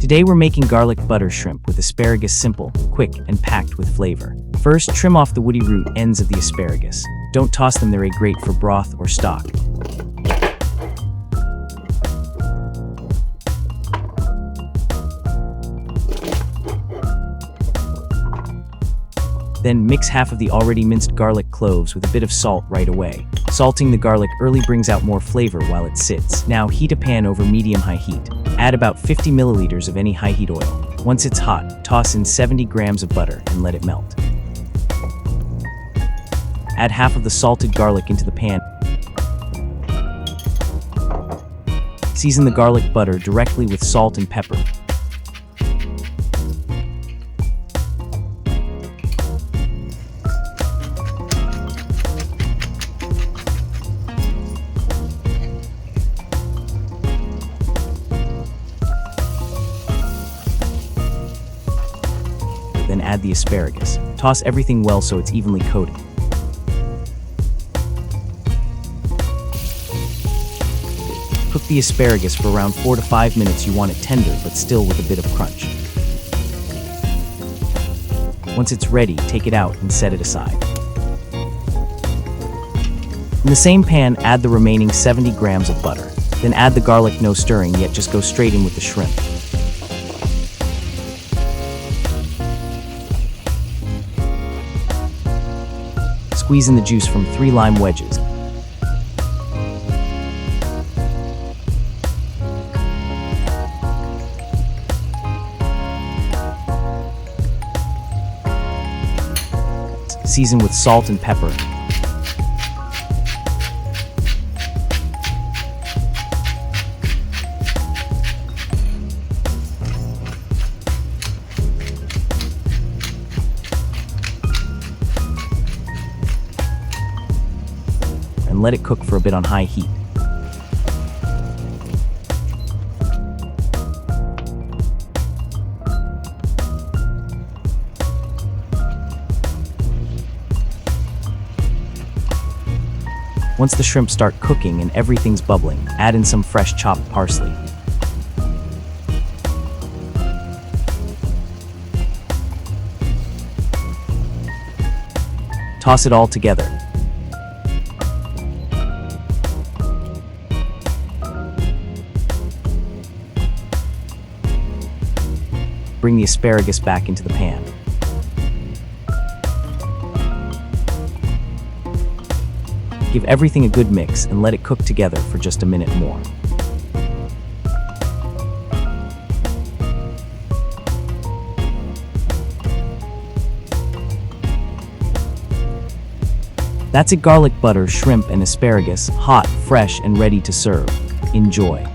Today we're making garlic butter shrimp with asparagus, simple, quick, and packed with flavor. First, trim off the woody root ends of the asparagus. Don't toss them, they're great for broth or stock. Then mix half of the already minced garlic cloves with a bit of salt right away. Salting the garlic early brings out more flavor while it sits. Now heat a pan over medium-high heat. Add about 50 milliliters of any high-heat oil. Once it's hot, toss in 70 grams of butter and let it melt. Add half of the salted garlic into the pan. Season the garlic butter directly with salt and pepper. Then add the asparagus. Toss everything well so it's evenly coated. Cook the asparagus for around 4 to 5 minutes. You want it tender but still with a bit of crunch. Once it's ready, take it out and set it aside. In the same pan, add the remaining 70 grams of butter. Then add the garlic, no stirring yet, just go straight in with the shrimp. Squeeze in the juice from 3 lime wedges. Season with salt and pepper. And let it cook for a bit on high heat. Once the shrimp start cooking and everything's bubbling, add in some fresh chopped parsley. Toss it all together. Bring the asparagus back into the pan. Give everything a good mix and let it cook together for just a minute more. That's it, garlic butter, shrimp, and asparagus, hot, fresh, and ready to serve. Enjoy.